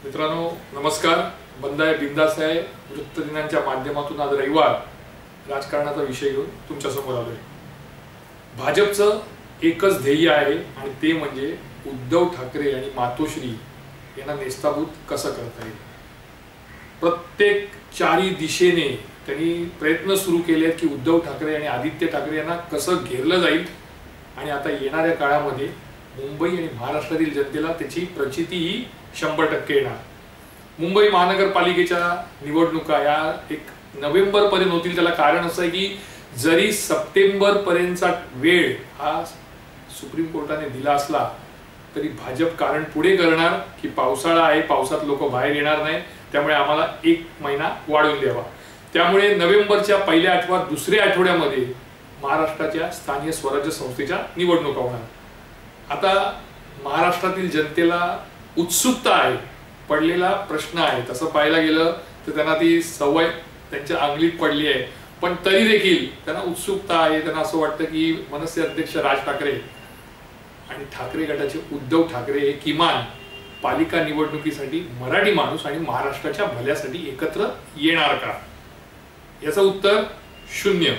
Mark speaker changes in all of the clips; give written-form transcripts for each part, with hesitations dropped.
Speaker 1: मित्रांनो नमस्कार. बंद आहे बिंदास आहे वृत्तदिनांच्या माध्यमातून आज रविवार राजकारणाचा विषय घेऊन तुमच्या समोर आलोय. भाजपचं एकच ध्येय आहे आणि ते म्हणजे उद्धव ठाकरे आणि मातोश्री यांना नेस्ताभूत कसं करता येईल. प्रत्येक चारी दिशेने त्यांनी प्रयत्न सुरू केले की उद्धव ठाकरे आणि आदित्य ठाकरे यांना कसं घेरलं जाईल आणि आता येणाऱ्या काळामध्ये मुंबई आणि महाराष्ट्रातील जनतेला त्याची प्रचिती ही 100% येणार. मुंबई महानगरपालिकेच्या निवडणुका या 1 नोव्हेंबर पर्यंत होतील. त्याला कारण असं आहे की जरी सप्टेंबर पर्यंतचा वेळ हा सुप्रीम कोर्टाने दिला असला तरी भाजप कारण पुढे करणार की पावसाळा आहे, पावसात लोक बाहेर येणार नाही, त्यामुळे आम्हाला 1 महिना वाढवून द्यावा. त्यामुळे नोव्हेंबरच्या पहिल्या अथवा दुसऱ्या आठवड्यामध्ये महाराष्ट्राच्या स्थानिक स्वराज्य संस्थेच्या निवडणुका होणार. आता महाराष्ट्रातील जनतेला उत्सुकता आहे, पडलेला प्रश्न आहे. तसं पाहायला गेलं तर त्यांना ती सवय त्यांच्या अंगलीत पडली आहे, पण तरी देखील त्यांना उत्सुकता आहे. त्यांना असं वाटतं की मनसे अध्यक्ष राज ठाकरे आणि ठाकरे गटाचे उद्धव ठाकरे हे किमान पालिका निवडणुकीसाठी मराठी माणूस आणि महाराष्ट्राच्या भल्यासाठी एकत्र येणार का? याचं उत्तर 0.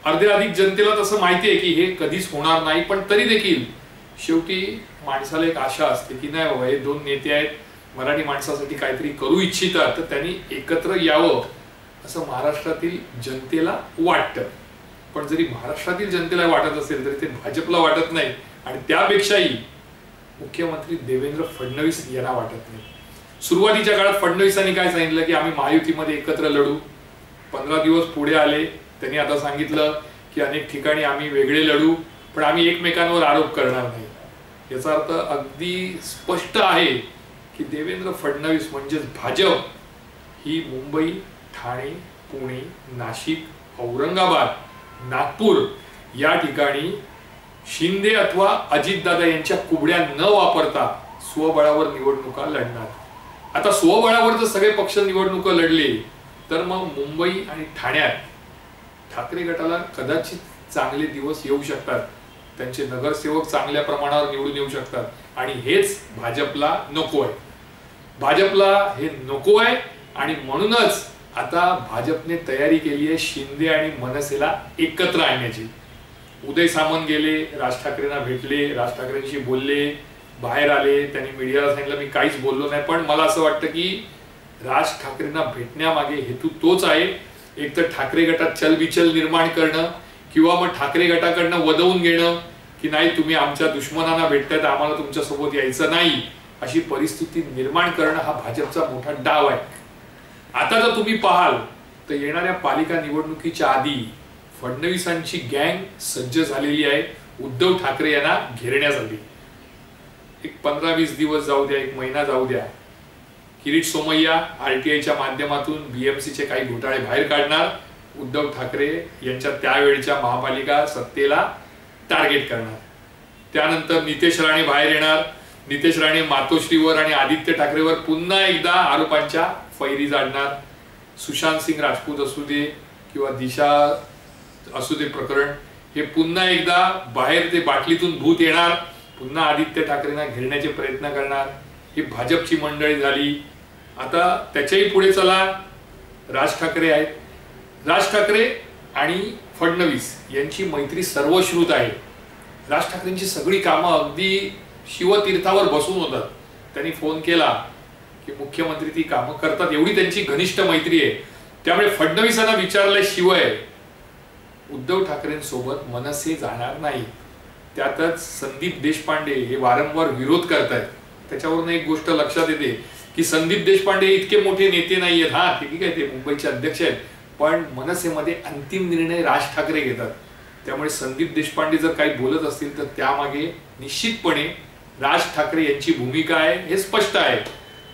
Speaker 1: अर्ध्याधिक जनतेला तसं माहिती आहे की हे कधीच होणार नाही, पण तरी देखील शेवटी माणसाला एक आशा असते की नाही बाबा हे 2 नेते आहेत, मराठी माणसासाठी काहीतरी करू इच्छितात, तर त्यांनी एकत्र यावं असं महाराष्ट्रातील जनतेला वाटतं. पण जरी महाराष्ट्रातील जनतेला वाटत असेल तरी ते भाजपला वाटत नाही आणि त्यापेक्षाही मुख्यमंत्री देवेंद्र फडणवीस यांना वाटत नाही. सुरुवातीच्या काळात फडणवीसांनी काय सांगितलं की आम्ही महायुतीमध्ये एकत्र लढू. 15 दिवस पुढे आले, त्यांनी आता सांगितलं की अनेक ठिकाणी आम्ही वेगळे लढू, पण आम्ही एकमेकांवर आरोप करणार नाही. याचा अर्थ अगदी स्पष्ट आहे की देवेंद्र फडणवीस म्हणजेच भाजप ही मुंबई, ठाणे, पुणे, नाशिक, औरंगाबाद, नागपूर या ठिकाणी शिंदे अथवा अजितदादा यांच्या कुबड्या न वापरता स्वबळावर निवडणुका लढणार. आता स्वबळावर जर सगळे पक्ष निवडणुका लढले तर मग मुंबई आणि ठाण्यात ठाकरे गटाला कदाचित चांगले दिवस येऊ शकतात. त्यांचे नगरसेवक चांगल्या प्रमाणावर निवडून येऊ शकतात आणि हेच भाजपला नको आहे. भाजपला हे नको आहे आणि म्हणूनच आता भाजपने तयारी केली आहे शिंदे आणि मनसेला एकत्र आणण्याची. उदय सामंत गेले, राज ठाकरेंना भेटले, राज ठाकरेंशी बोलले, बाहेर आले, त्यांनी मीडियाला सांगितलं मी काहीच बोललो नाही. पण मला असं वाटतं की राज ठाकरेंना भेटण्यामागे हेतू तोच आहे. एक तर ठाकरे गटात चलबिचल निर्माण करणं किंवा मग ठाकरे गटाकडनं वदवून घेणं की नाही तुम्ही आमच्या दुश्मनांना भेटतायत, आम्हाला तुमच्या सोबत यायचं नाही, अशी परिस्थिती निर्माण करणं हा भाजपचा मोठा डाव आहे. आता जर तुम्ही पाहाल तर येणाऱ्या पालिका निवडणुकीच्या आधी फडणवीसांची गँग सज्ज झालेली आहे उद्धव ठाकरे यांना घेरण्यासाठी. एक 15-20 दिवस जाऊ द्या, 1 महिना जाऊ द्या, किरीट सोमय्या RTIच्या माध्यमातून BMCचे काही घोटाळे बाहेर काढणार, उद्धव ठाकरे यांच्या त्यावेळच्या महापालिका सत्तेला टार्गेट करणार. त्यानंतर नितेश राणे बाहेर येणार. नितेश राणे मातोश्रीवर आणि आदित्य ठाकरेवर पुन्हा एकदा आरोपांच्या फैरी जाडणार. सुशांत सिंग राजपूत असू दे किंवा दिशा असू दे प्रकरण, हे पुन्हा एकदा बाहेर ते बाटलीतून भूत येणार, पुन्हा आदित्य ठाकरेंना घेरण्याचे प्रयत्न करणार. ही भाजपची मंडळी झाली. आता त्याच्याही पुढे चला, राज ठाकरे आहेत. राज ठाकरे आणि फडणवीस यांची मैत्री सर्वश्रुत आहे. राज ठाकरेंची सगळी कामं अगदी शिवतीर्थावर बसून होतात. त्यांनी फोन केला की मुख्यमंत्री ती कामं करतात, एवढी त्यांची घनिष्ठ मैत्री आहे. त्यामुळे फडणवीसांना विचारल्याशिवाय उद्धव ठाकरेंसोबत मनसे जाणार नाही. त्यातच संदीप देशपांडे हे वारंवार विरोध करतायत. त्याच्यावरून एक गोष्ट लक्षात येते की संदीप देशपांडे इतके मोठे नेते नाहीयेत. हा ठीक आहे, ते मुंबईचे अध्यक्ष आहेत, पण मनसेमध्ये अंतिम निर्णय राज ठाकरे घेतात. त्यामुळे संदीप देशपांडे जर काही बोलत असतील तर त्यामागे निश्चितपणे राज ठाकरे यांची भूमिका आहे, हे स्पष्ट आहे.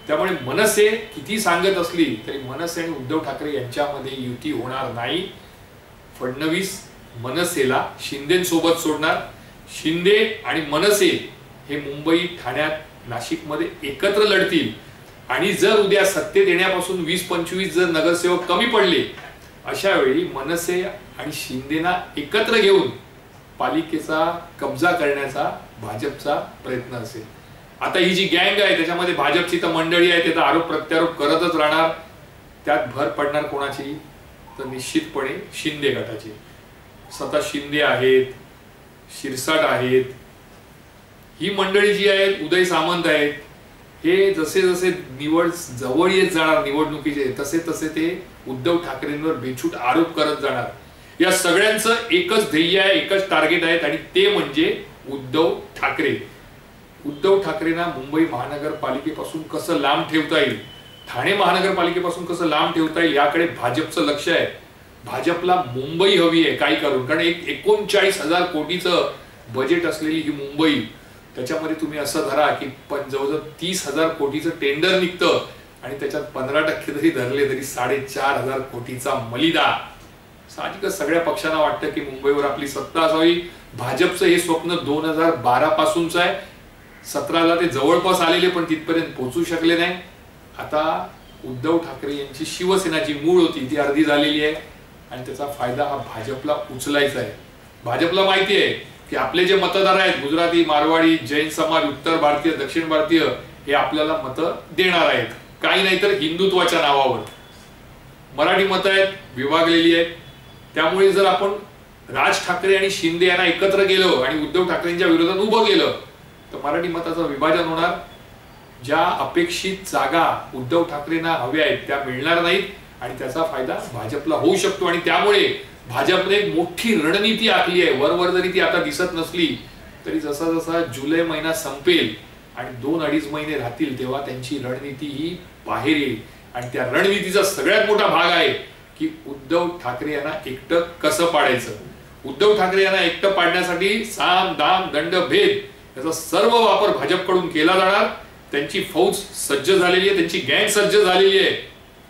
Speaker 1: त्यामुळे मनसे किती सांगत असली तरी मनसे आणि उद्धव ठाकरे यांच्यामध्ये युती होणार नाही. फडणवीस मनसेला शिंदेसोबत सोडणार. शिंदे आणि मनसे हे मुंबई, ठाण्यात, नाशिकमध्ये एकत्र लढतील आणि जर उद्या सत्तेत येण्यापासून 20-25 जर नगरसेवक कमी पडले, अशा वेळी मनसे आणि शिंदेना एकत्र घेऊन पालिकेचा कब्जा करण्याचा भाजपचा प्रयत्न असेल. आता ही जी गँग आहे त्याच्यामध्ये भाजपची तर मंडळी आहे, ते तर आरोप प्रत्यारोप करतच राहणार. त्यात भर पडणार कोणाची, तर निश्चितपणे शिंदे गटाची. स्वतः शिंदे आहेत, शिरसाट आहेत, ही मंडळी जी आहेत, उदय सामंत आहेत, हे जसे जसे निवड जवळ येत जाणार निवडणुकीचे, तसे तसे ते उद्धव ठाकरेंवर बेछूट आरोप करत जाणार. या सगळ्यांचं एकच ध्येय आहे, एकच टार्गेट आहे, आणि ते म्हणजे उद्धव ठाकरे. उद्धव ठाकरेंना मुंबई महानगरपालिकेपासून कसं लांब ठेवता येईल, ठाणे महानगरपालिकेपासून कसं लांब ठेवता येईल, याकडे भाजपचं लक्ष आहे. भाजपला मुंबई हवी आहे काही करून, कारण 39,000 कोटीचं बजेट असलेली ही मुंबई, त्याच्यामध्ये तुम्ही असं धरा की जवळजवळ 30,000 कोटीचं टेंडर निघतं, आणि त्याच्यात 15% जरी धरले तरी 4,500 कोटीचा मलिदा. साहजिकच सगळ्या पक्षांना वाटतं की मुंबईवर आपली सत्ता असावी. भाजपचं हे स्वप्न 2012 पासूनच आहे. 17ला ते जवळपास आलेले, पण तिथपर्यंत पोहोचू शकले नाही. आता उद्धव ठाकरे यांची शिवसेना जी मूळ होती ती अर्धी झालेली आहे, आणि त्याचा फायदा हा भाजपला उचलायचा आहे. भाजपला माहिती आहे की आपले जे मतदार आहेत, गुजराती, मारवाडी, जैन समाज, उत्तर भारतीय, दक्षिण भारतीय, हे आपल्याला मतं देणार आहेत. काही नाही तर हिंदुत्वाच्या नावावर. मराठी मतं आहेत, विभागलेली आहेत. त्यामुळे जर आपण राज ठाकरे आणि शिंदे यांना एकत्र गेलो आणि उद्धव ठाकरेंच्या विरोधात उभं केलं तर मराठी मताचं विभाजन होणार. ज्या अपेक्षित जागा उद्धव ठाकरेंना हव्या आहेत त्या मिळणार नाहीत, आणि त्याचा फायदा भाजपला होऊ शकतो. आणि त्यामुळे भाजपने एक मोठी रणनीती आखली आहे. वरवर जरी ती आता दिसत नसली तरी जसा जसा जुलै महिना संपेल आणि 2-2.5 महिने राहतील तेव्हा त्यांची रणनीती ही बाहेर येईल. आणि त्या रणनीतीचा सगळ्यात मोठा भाग आहे की उद्धव ठाकरे यांना एकटं कसं पाडायचं. उद्धव ठाकरे यांना एकटं पाडण्यासाठी साम दाम दंड भेद याचा सर्व वापर भाजपकडून केला जाणार. त्यांची फौज सज्ज झालेली आहे, त्यांची गँग सज्ज झालेली आहे.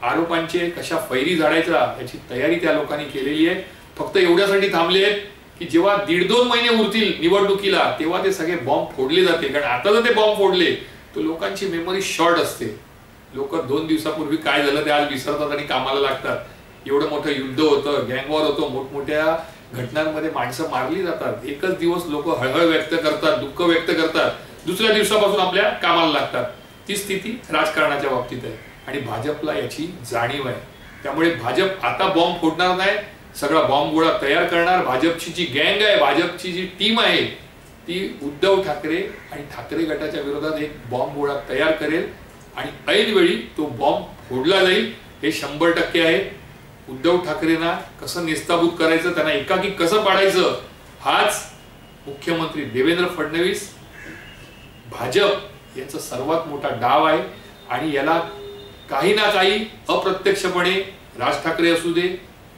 Speaker 1: आरोपांचे कशा फैरी झाडायचा याची तयारी त्या लोकांनी केलेली आहे. फक्त एवढ्यासाठी थांबले आहेत की जेव्हा 1.5-2 महिने उरतील निवडणुकीला तेव्हा ते सगळे बॉम्ब फोडले जातील. कारण आता जर ते बॉम्ब फोडले तर लोकांची मेमरी शॉर्ट असते. लोक 2 दिवसापूर्वी काय झालं ते आज विसरतात आणि कामाला लागतात. एवढं मोठं युद्ध होतं, गँग वॉर होतं, मोठमोठ्या घटनांमध्ये माणसं मारली जातात. एकच दिवस लोक हळहळ व्यक्त करतात, दुःख व्यक्त करतात, दुसऱ्या दिवसापासून आपल्या कामाला लागतात. ती स्थिती राजकारणाच्या बाबतीत आहे आणि भाजपला याची जाणीव आहे. त्यामुळे भाजप आता बॉम्ब फोडणार नाही, सगळा बॉम्ब गोळा तयार करणार. भाजपची जी गँग आहे, भाजपची जी टीम आहे ती उद्धव ठाकरे आणि ठाकरे गटाच्या विरोधात एक बॉम्ब गोळा तयार करेल आणि ऐन वेळी तो बॉम्ब फोडला जाईल. हे 100% आहे. उद्धव ठाकरेंना कसं निस्ताभूत करायचं, त्यांना एकाकी कसं पाडायचं, हाच मुख्यमंत्री देवेंद्र फडणवीस, भाजप यांचा सर्वात मोठा डाव आहे. आणि याला काही ना काही अप्रत्यक्षपणे राज ठाकरे असू दे,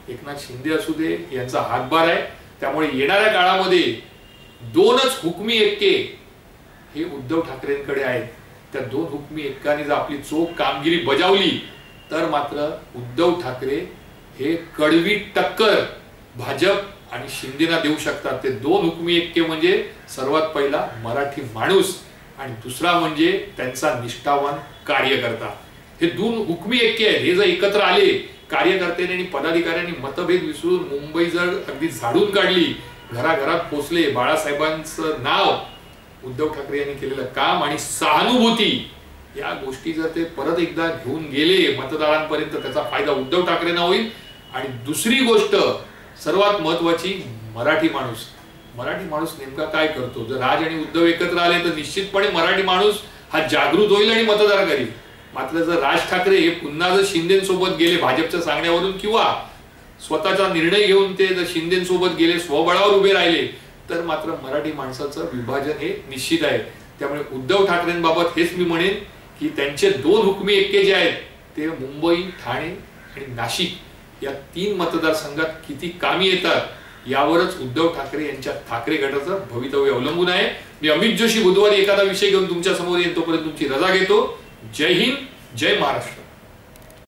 Speaker 1: एकनाथ शिंदे असू दे, यांचा हातभार आहे. त्यामुळे येणाऱ्या काळामध्ये 2च हुकमी एक्के हे उद्धव ठाकरेंकडे आहेत. त्या 2 हुकमी एक्काने जर आपली चोख कामगिरी बजावली तर मात्र उद्धव ठाकरे हे कडवी टक्कर भाजप आणि शिंदेना देऊ शकतात. ते 2 हुकमी एक्के म्हणजे सर्वात पहिला मराठी माणूस आणि दुसरा म्हणजे त्यांचा निष्ठावान कार्यकर्ता. हे 2 हुकमी एक्के आहेत. हे जर एकत्र आले, कार्यकर्त्यांनी आणि पदाधिकाऱ्यांनी मतभेद विसरून मुंबई जर अगदी झाडून काढली, घराघरात पोचले, बाळासाहेबांचं नाव, उद्धव ठाकरे यांनी केलेलं काम आणि सहानुभूती, या गोष्टी जर ते परत एकदा घेऊन गेले मतदारांपर्यंत त्याचा फायदा उद्धव ठाकरेंना होईल. आणि दुसरी गोष्ट सर्वात महत्वाची, मराठी माणूस. मराठी माणूस नेमका काय करतो? जर राज आणि उद्धव एकत्र आले तर निश्चितपणे मराठी माणूस हा जागृत होईल आणि मतदार करील. मात्र जर राज ठाकरे हे पुन्हा जर शिंदेसोबत गेले भाजपच्या सांगण्यावरून किंवा स्वतःचा निर्णय घेऊन ते जर शिंदेसोबत गेले, स्वबळावर उभे राहिले तर मात्र मराठी माणसाचं विभाजन हे निश्चित आहे. त्यामुळे उद्धव ठाकरेंबाबत हेच मी म्हणेन की त्यांचे 2 हुकमी एक्के जे आहेत ते मुंबई, ठाणे आणि नाशिक या 3 मतदारसंघात किती कामी येतात यावरच उद्धव ठाकरे यांच्या ठाकरे गटाचं भवितव्य अवलंबून आहे. मी अमित जोशी बुधवारी एखादा विषय घेऊन तुमच्या समोर येईन. तोपर्यंत तुमची रजा घेतो. जय हिंद, जय महाराष्ट्र.